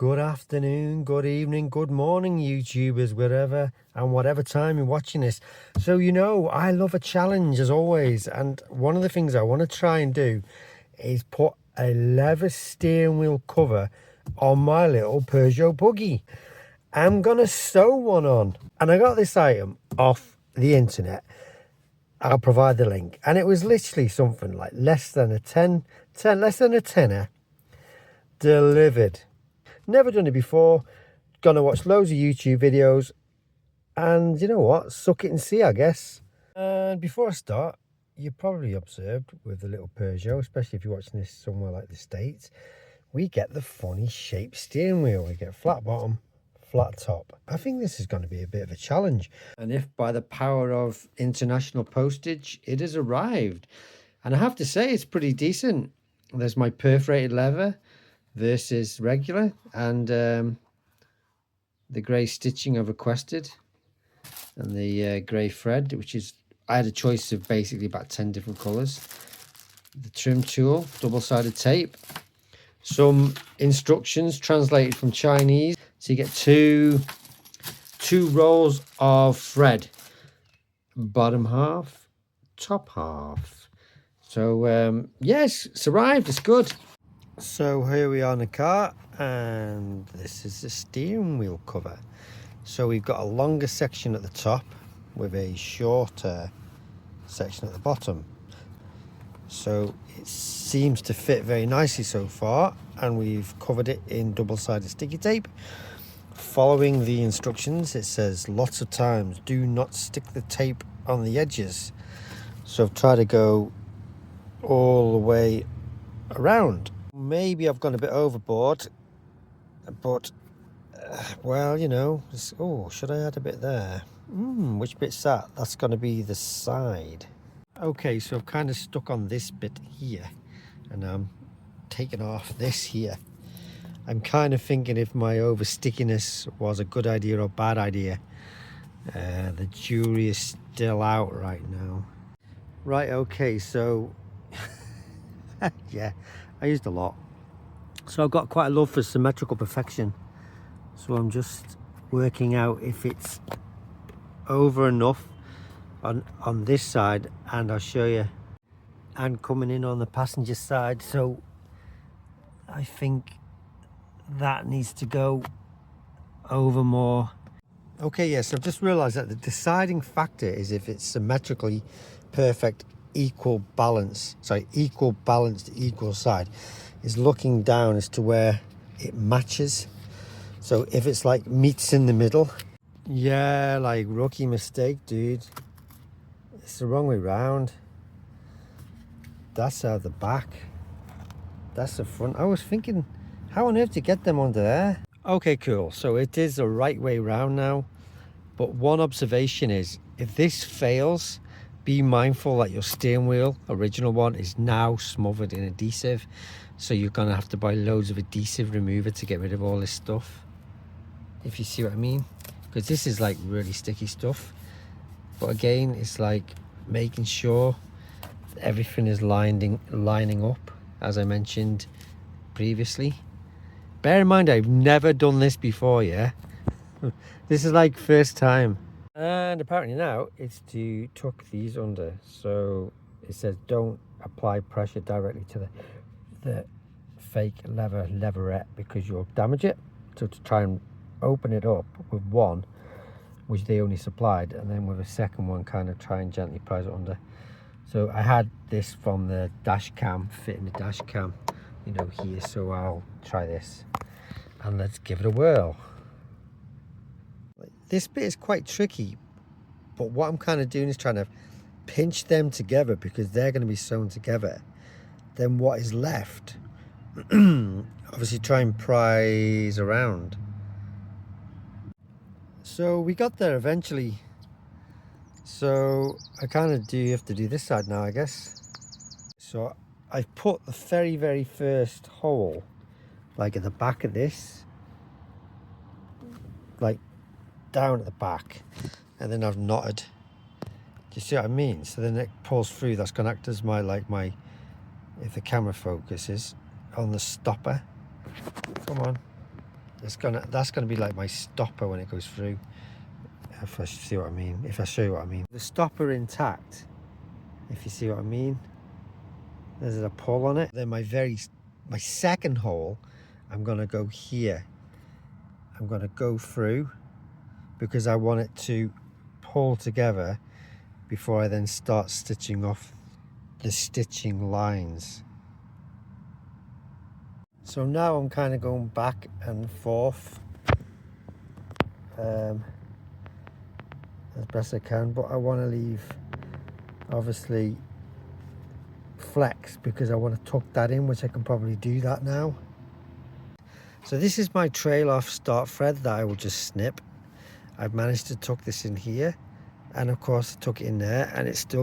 Good afternoon, good evening, good morning, YouTubers, wherever and whatever time you're watching this. So, I love a challenge as always. And one of the things I want to try and do is put a leather steering wheel cover on my little Peugeot buggy. I'm going to sew one on. And I got this item off the internet. I'll provide the link. And it was literally something like less than a tenner delivered. Never done it before. Gonna watch loads of YouTube videos, and you know what, suck it and see, I guess. And before I start, you probably observed with the little Peugeot, especially if you're watching this somewhere like the States, we get the funny shaped steering wheel. We get flat bottom, flat top. I think this is going to be a bit of a challenge, and if by the power of international postage it has arrived, and I have to say it's pretty decent. There's my perforated leather versus regular, and the grey stitching I've requested, and the grey thread, which is, I had a choice of basically about 10 different colours. The trim tool, double-sided tape, some instructions translated from Chinese. So you get two rolls of thread, bottom half, top half. So yes, it's arrived, it's good. So here we are in the car, and this is the steering wheel cover. So we've got a longer section at the top with a shorter section at the bottom. So it seems to fit very nicely so far, and we've covered it in double-sided sticky tape. Following the instructions, it says lots of times, do not stick the tape on the edges. So I've tried to go all the way around. Maybe I've gone a bit overboard, but well, oh, should I add a bit there? Which bit's that? That's going to be the side. Okay, so I've kind of stuck on this bit here, and I'm taking off this here. I'm kind of thinking if my over stickiness was a good idea or bad idea. The jury is still out right now. Right, okay, so yeah, I used a lot. So I've got quite a love for symmetrical perfection. So I'm just working out if it's over enough on this side, and I'll show you. And coming in on the passenger side, so I think that needs to go over more. Okay, yes, I've just realized that the deciding factor is if it's symmetrically perfect, equal balance to equal side, is looking down as to where it matches. So if it's like meets in the middle, yeah, like rookie mistake, dude, it's the wrong way round. That's out the back, that's the front. I was thinking, how on earth to get them under there? Okay, cool, so it is the right way round now. But one observation is, if this fails, be mindful that your steering wheel, original one, is now smothered in adhesive. So you're gonna have to buy loads of adhesive remover to get rid of all this stuff, if you see what I mean. Because this is like really sticky stuff. But again, it's like making sure everything is lining up, as I mentioned previously. Bear in mind, I've never done this before, yeah? This is like first time. And apparently now it's to tuck these under. So it says don't apply pressure directly to the fake leverette because you'll damage it. So to try and open it up with one, which they only supplied, and then with a second one kind of try and gently prise it under. So I had this from the dash cam, fitting the dash cam, here. So I'll try this and let's give it a whirl. This bit is quite tricky, but what I'm kind of doing is trying to pinch them together because they're going to be sewn together. Then what is left, obviously try and prise around. So we got there eventually. So I kind of do have to do this side now, I guess. So I put the very, very first hole, like at the back of this, like down at the back, and then I've knotted. Do you see what I mean? So then it pulls through. That's going to act as my if the camera focuses on the stopper. Come on. That's gonna be like my stopper when it goes through. If I see what I mean. If I show you what I mean. The stopper intact. If you see what I mean. There's a pull on it. Then my second hole, I'm gonna go here. I'm gonna go through because I want it to pull together before I then start stitching off the stitching lines. So now I'm kind of going back and forth as best I can, but I want to leave obviously flex because I want to tuck that in, which I can probably do that now. So this is my trail off start thread that I will just snip. I've managed to tuck this in here, and of course I tuck it in there, and it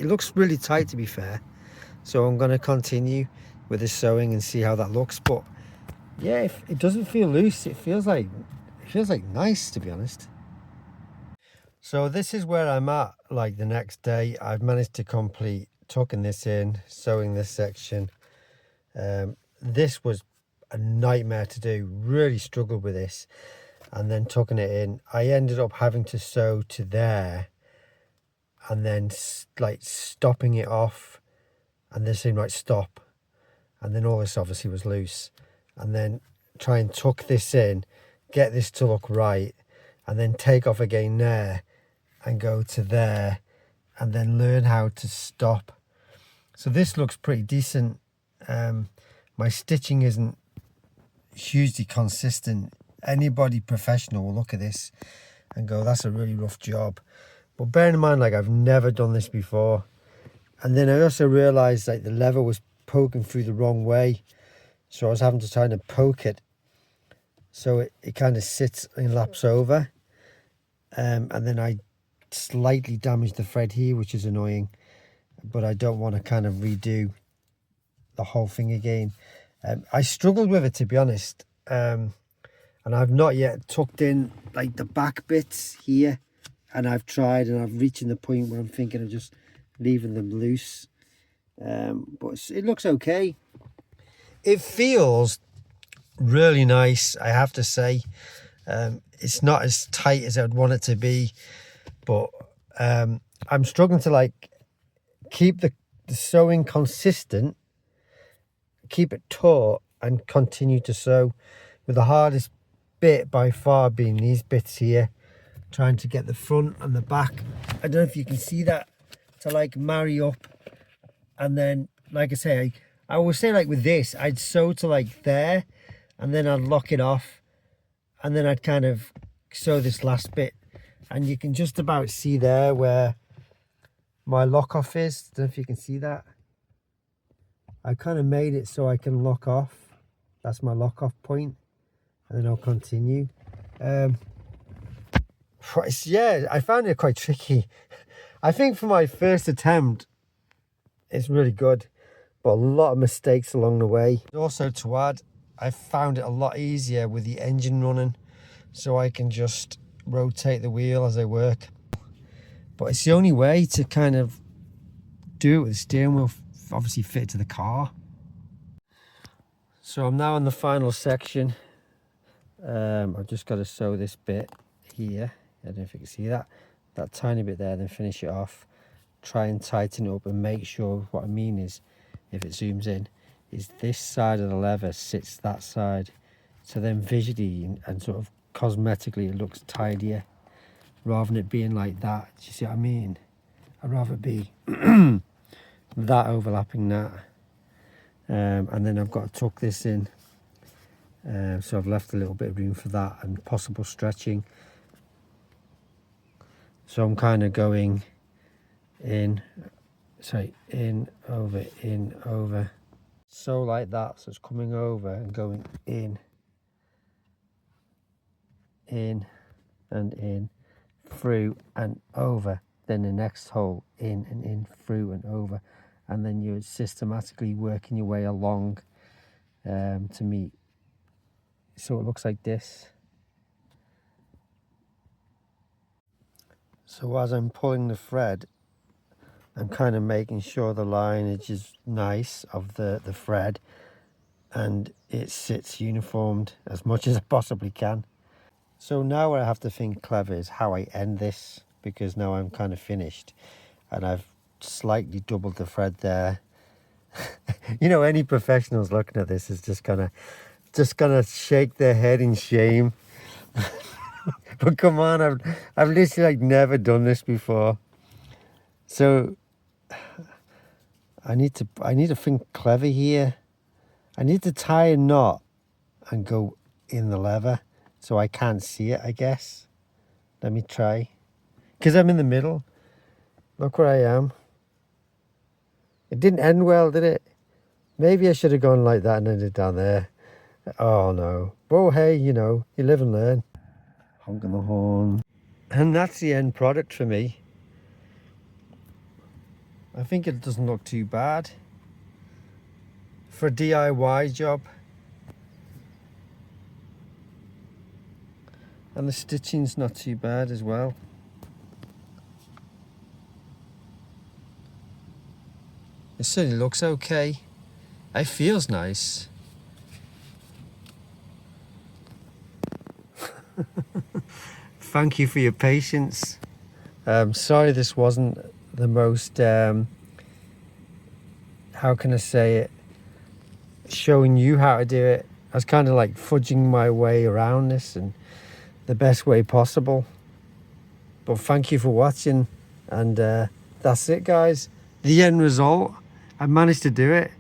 looks really tight, to be fair. So I'm going to continue with this sewing and see how that looks. But yeah, it doesn't feel loose. It feels like nice, to be honest. So this is where I'm at. Like the next day, I've managed to complete tucking this in, sewing this section. This was a nightmare to do. Really struggled with this, and then tucking it in. I ended up having to sew to there, and then like stopping it off, and this seemed like stop, and then all this obviously was loose, and then try and tuck this in, get this to look right, and then take off again there and go to there, and then learn how to stop. So this looks pretty decent. My stitching isn't hugely consistent. Anybody professional will look at this and go, that's a really rough job. But bearing in mind, like, I've never done this before. And then I also realized like the lever was poking through the wrong way, so I was having to try to poke it so it kind of sits and laps over, and then I slightly damaged the thread here, which is annoying, but I don't want to kind of redo the whole thing again. I struggled with it, to be honest, and I've not yet tucked in like the back bits here, and I've tried, and I've reached the point where I'm thinking of just leaving them loose, but it looks okay. It feels really nice, I have to say. It's not as tight as I'd want it to be, but I'm struggling to like keep the sewing consistent, keep it taut, and continue to sew, with the hardest bit by far being these bits here, trying to get the front and the back, I don't know if you can see that, to like marry up. And then, like I say, I would say like with this, I'd sew to like there, and then I'd lock it off, and then I'd kind of sew this last bit, and you can just about see there where my lock off is. Don't know if you can see that. I kind of made it so I can lock off. That's my lock off point, and then I'll continue. Yeah, I found it quite tricky. I think for my first attempt, it's really good, but a lot of mistakes along the way. Also to add, I found it a lot easier with the engine running, so I can just rotate the wheel as I work. But it's the only way to kind of do it with the steering wheel, obviously fit to the car. So I'm now in the final section. I've just got to sew this bit here. I don't know if you can see that tiny bit there, then finish it off, try and tighten it up, and make sure, what I mean is, if it zooms in, is this side of the lever sits that side, so then visually and sort of cosmetically it looks tidier, rather than it being like that. Do you see what I mean? I'd rather it be that overlapping that, and then I've got to tuck this in, so I've left a little bit of room for that and possible stretching. So I'm kind of going in, in, over, so like that. So it's coming over and going in, and in, through and over. Then the next hole, in and in, through and over. And then you're systematically working your way along to meet. So it looks like this. So as I'm pulling the thread, I'm kind of making sure the lineage is nice of the thread, and it sits uniformed as much as I possibly can. So now what I have to think clever is how I end this, because now I'm kind of finished and I've slightly doubled the thread there. You know, any professionals looking at this is just gonna shake their head in shame. But come on, I've literally like never done this before. So I need to think clever here. I need to tie a knot and go in the leather so I can't see it, I guess. Let me try. Because I'm in the middle. Look where I am. It didn't end well, did it? Maybe I should have gone like that and ended down there. Oh no. Well, hey, you know, you live and learn. Honking the horn. And that's the end product for me. I think it doesn't look too bad for a DIY job. And the stitching's not too bad as well. It certainly looks okay. It feels nice. Thank you for your patience. Sorry this wasn't the most, how can I say it, showing you how to do it. I was kind of like fudging my way around this in the best way possible. But thank you for watching, and that's it, guys. The end result, I managed to do it.